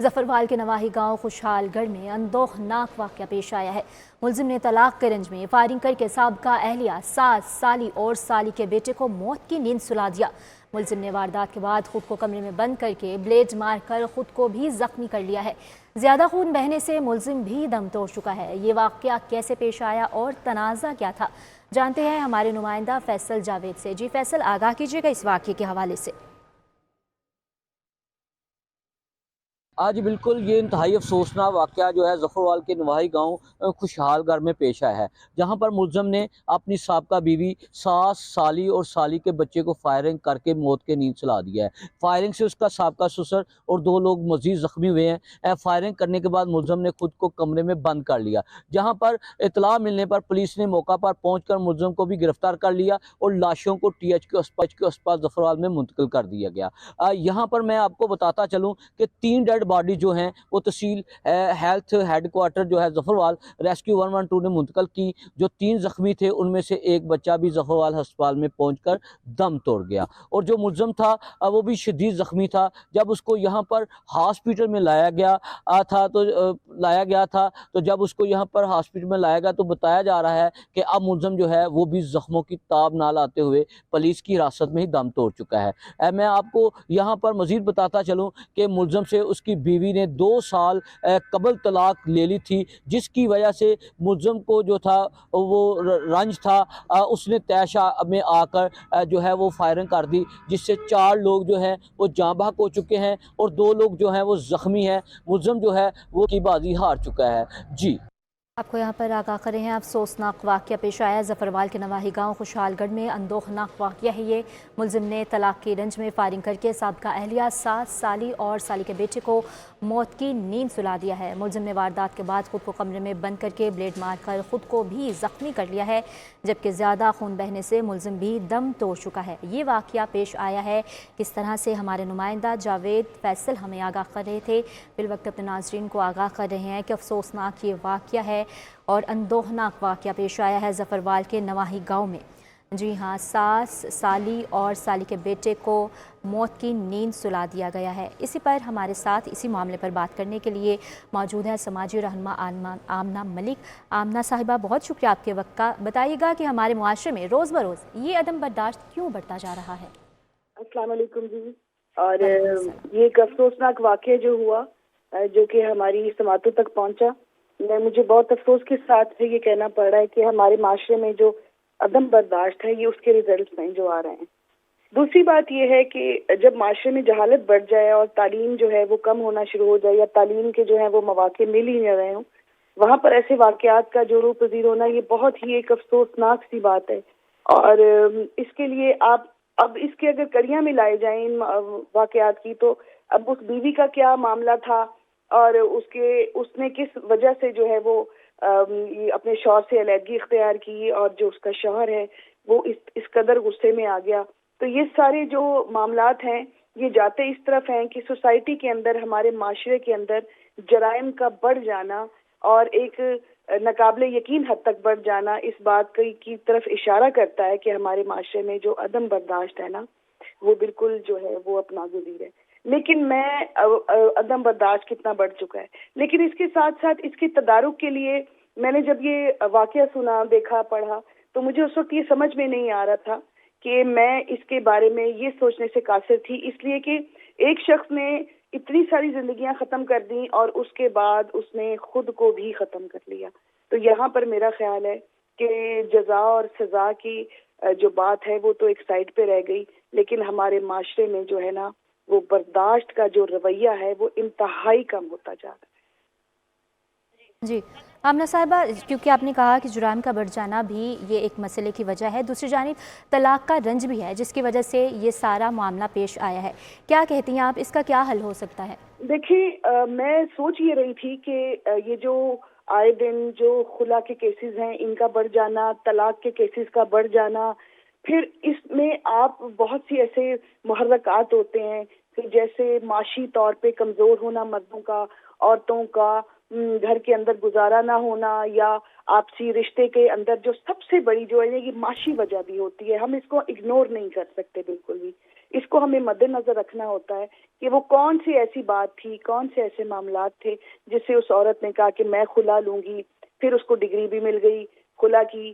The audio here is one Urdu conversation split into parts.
ظفروال کے نواحی گاؤں خوشحال گڑھ میں اندوہناک واقعہ پیش آیا ہے۔ ملزم نے طلاق کے رنج میں فائرنگ کر کے سابقہ اہلیہ 7 سالی اور سالی کے بیٹے کو موت کی نیند سلا دیا۔ ملزم نے واردات کے بعد خود کو کمرے میں بند کر کے بلیڈ مار کر خود کو بھی زخمی کر لیا ہے۔ زیادہ خون بہنے سے ملزم بھی دم توڑ چکا ہے۔ یہ واقعہ کیسے پیش آیا اور تنازع کیا تھا، جانتے ہیں ہمارے نمائندہ فیصل جاوید سے۔ جی فیصل، آگاہ کیجیے گا اس واقعے کے حوالے سے۔ آج بالکل یہ انتہائی افسوسناک واقعہ جو ہے ظفروال کے نواحی گاؤں خوشحال گڑھ میں پیش آیا ہے، جہاں پر ملزم نے اپنی سابقہ بیوی 7 سالی اور سالی کے بچے کو فائرنگ کر کے موت کے نیند سلا دیا ہے۔ فائرنگ سے اس کا سابقہ سسر اور 2 لوگ مزید زخمی ہوئے ہیں۔ فائرنگ کرنے کے بعد ملزم نے خود کو کمرے میں بند کر لیا، جہاں پر اطلاع ملنے پر پولیس نے موقع پر پہنچ کر ملزم کو بھی گرفتار کر لیا اور لاشوں کو TH کے اسپتال ظفروال میں منتقل کر دیا گیا۔ یہاں پر میں آپ کو بتاتا چلوں کہ 3 ڈیڈ باڈی جو ہیں وہ تحصیل ہیلتھ ہیڈ کوارٹر جو ہے ظفروال ریسکیو 112 نے منتقل کی۔ جو 3 زخمی تھے ان میں سے ایک بچہ بھی ظفروال ہسپتال میں پہنچ کر دم توڑ گیا، اور جو ملزم تھا وہ بھی شدید زخمی تھا۔ جب اس کو یہاں پر ہاسپٹل میں لایا گیا تھا تو جب اس کو یہاں پر ہاسپٹل میں لایا گیا تو بتایا جا رہا ہے کہ اب ملزم جو ہے وہ بھی زخموں کی تاب نہ لاتے ہوئے پولیس کی حراست میں ہی دم توڑ چکا ہے۔ میں آپ کو یہاں پر مزید بتاتا چلوں کہ ملزم سے اس کی بیوی نے 2 سال قبل طلاق لے لی تھی، جس کی وجہ سے ملزم کو جو تھا وہ رنج تھا، اس نے تیشہ میں آ کر جو ہے وہ فائرنگ کر دی، جس سے 4 لوگ جو ہیں وہ جاں بحق ہو چکے ہیں اور 2 لوگ جو ہیں وہ زخمی ہیں۔ ملزم جو ہے وہ کی بازی ہار چکا ہے۔ جی آپ کو یہاں پر آگاہ کرے ہیں۔ افسوسناک واقعہ پیش آیا ظفروال کے نواحی گاؤں خوشحال گڑھ میں۔ اندوہناک واقعہ ہے یہ۔ ملزم نے طلاق کی رنج میں فائرنگ کر کے سابقہ اہلیہ 7 سالی اور سالی کے بیٹے کو موت کی نیند سلا دیا ہے۔ ملزم نے واردات کے بعد خود کو کمرے میں بند کر کے بلیڈ مار کر خود کو بھی زخمی کر لیا ہے، جبکہ زیادہ خون بہنے سے ملزم بھی دم توڑ چکا ہے۔ یہ واقعہ پیش آیا ہے کس طرح سے ہمارے نمائندہ جاوید فیصل ہمیں آگاہ کر رہے تھے۔ فی الوقت اپنے ناظرین کو آگاہ کر رہے ہیں کہ افسوسناک یہ واقعہ ہے اور اندوہناک واقعہ پیش آیا ہے ظفروال کے نواحی گاؤں میں۔ جی ہاں، 7 سالی اور سالی کے بیٹے کو موت کی نیند سلا دیا گیا ہے۔ اسی پر ہمارے ساتھ اسی معاملے پر بات کرنے کے لیے موجود ہیں سماجی رہنما آمنہ ملک۔ آمنہ صاحبہ، بہت شکریہ آپ کے وقت کا۔ بتائیے گا کہ ہمارے معاشرے میں روز بروز یہ عدم برداشت کیوں بڑھتا جا رہا ہے؟ السلام علیکم جی۔ اور یہ ایک افسوسناک واقعہ جو ہوا، جو کہ ہماری سماعتوں تک پہنچا، مجھے بہت افسوس کے ساتھ یہ کہنا پڑ رہا ہے کہ ہمارے معاشرے میں جو عدم برداشت ہے یہ اس کے ریزلٹس ہیں جو آ رہے ہیں۔ دوسری بات یہ ہے کہ جب معاشرے میں جہالت بڑھ جائے اور تعلیم جو ہے وہ کم ہونا شروع ہو جائے یا تعلیم کے جو ہے وہ مواقع مل ہی نہ رہے ہوں، وہاں پر ایسے واقعات کا جو روح پذیر ہونا یہ بہت ہی ایک افسوسناک سی بات ہے۔ اور اس کے لیے اب اس کے اگر کڑیاں میں لائے جائیں ان واقعات کی، تو اب اس بیوی کا کیا معاملہ تھا اور اس نے کس وجہ سے جو ہے وہ اپنے شوہر سے علیحدگی اختیار کی، اور جو اس کا شوہر ہے وہ اس قدر غصے میں آ گیا۔ تو یہ سارے جو معاملات ہیں یہ جاتے اس طرف ہیں کہ سوسائٹی کے اندر، ہمارے معاشرے کے اندر جرائم کا بڑھ جانا اور ایک ناقابل یقین حد تک بڑھ جانا اس بات کی طرف اشارہ کرتا ہے کہ ہمارے معاشرے میں جو عدم برداشت ہے نا وہ بالکل جو ہے وہ ناگزیر ہے۔ لیکن عدم برداشت کتنا بڑھ چکا ہے، لیکن اس کے ساتھ ساتھ اس کے تدارک کے لیے میں نے جب یہ واقعہ سنا، دیکھا، پڑھا، تو مجھے اس وقت یہ سمجھ میں نہیں آ رہا تھا کہ میں اس کے بارے میں یہ سوچنے سے قاصر تھی، اس لیے کہ ایک شخص نے اتنی ساری زندگیاں ختم کر دیں اور اس کے بعد اس نے خود کو بھی ختم کر لیا۔ تو یہاں پر میرا خیال ہے کہ جزا اور سزا کی جو بات ہے وہ تو ایک سائڈ پہ رہ گئی، لیکن ہمارے معاشرے میں جو ہے نا وہ برداشت کا جو رویہ ہے وہ انتہائی کم ہوتا جا رہا ہے۔ جی آمنہ صاحبہ، کیونکہ آپ نے کہا کہ جرائم کا بڑھ جانا بھی یہ ایک مسئلے کی وجہ ہے، دوسری جانب طلاق کا رنج بھی ہے جس کی وجہ سے یہ سارا معاملہ پیش آیا ہے۔ کیا کہتی ہیں آپ، اس کا کیا حل ہو سکتا ہے؟ دیکھیں، میں سوچ یہ رہی تھی کہ یہ جو آئے دن جو خلا کے کیسز ہیں ان کا بڑھ جانا، طلاق کے کیسز کا بڑھ جانا، پھر اس میں آپ بہت سی ایسے محرکات ہوتے ہیں کہ جیسے معاشی طور پہ کمزور ہونا مردوں کا، عورتوں کا گھر کے اندر گزارا نہ ہونا، یا آپسی رشتے کے اندر جو سب سے بڑی جو ہے یہ معاشی وجہ بھی ہوتی ہے، ہم اس کو اگنور نہیں کر سکتے بالکل بھی، اس کو ہمیں مد نظر رکھنا ہوتا ہے کہ وہ کون سی ایسی بات تھی، کون سے ایسے معاملات تھے جس سے اس عورت نے کہا کہ میں خلا لوں گی، پھر اس کو ڈگری بھی مل گئی خلا کی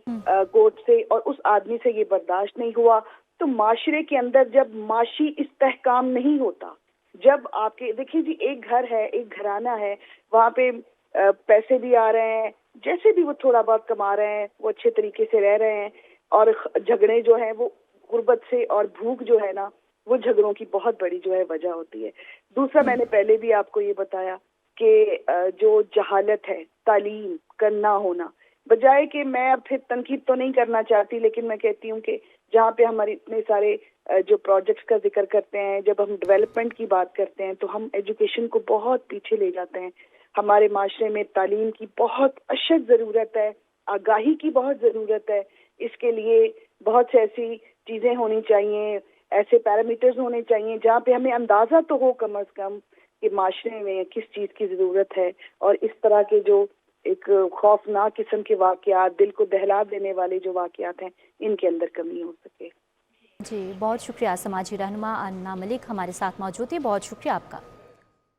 کورٹ سے، اور اس آدمی سے یہ برداشت نہیں ہوا. تو معاشرے کے اندر جب معاشی استحکام نہیں ہوتا، جب آپ کے دیکھیے جی ایک گھر ہے، ایک گھرانہ ہے، وہاں پہ پیسے بھی آ رہے ہیں، جیسے بھی وہ تھوڑا بہت کما رہے ہیں، وہ اچھے طریقے سے رہ رہے ہیں، اور جھگڑے جو ہیں وہ غربت سے اور بھوک جو ہے نا وہ جھگڑوں کی بہت بڑی جو ہے وجہ ہوتی ہے. دوسرا میں نے پہلے بھی آپ کو یہ بتایا کہ جو جہالت ہے، تعلیم کا نہ ہونا، بجائے کہ میں اب پھر تنقید تو نہیں کرنا چاہتی، لیکن میں کہتی ہوں کہ جہاں پہ ہمارے اتنے سارے جو پروجیکٹس کا ذکر کرتے ہیں، جب ہم ڈیولپمنٹ کی بات کرتے ہیں تو ہم ایجوکیشن کو بہت پیچھے لے جاتے ہیں. ہمارے معاشرے میں تعلیم کی بہت اشد ضرورت ہے، آگاہی کی بہت ضرورت ہے. اس کے لیے بہت سے ایسی چیزیں ہونی چاہیے، ایسے پیرامیٹرز ہونے چاہیے جہاں پہ ہمیں اندازہ تو ہو کم از کم کہ معاشرے میں کس چیز کی ضرورت ہے، اور اس طرح کے جو ایک خوفناک قسم کے واقعات، دل کو دہلا دینے والے جو واقعات ہیں، ان کے اندر کمی ہو سکے. جی بہت شکریہ. سماجی رہنما آمنہ ملک ہمارے ساتھ موجود تھی، بہت شکریہ آپ کا.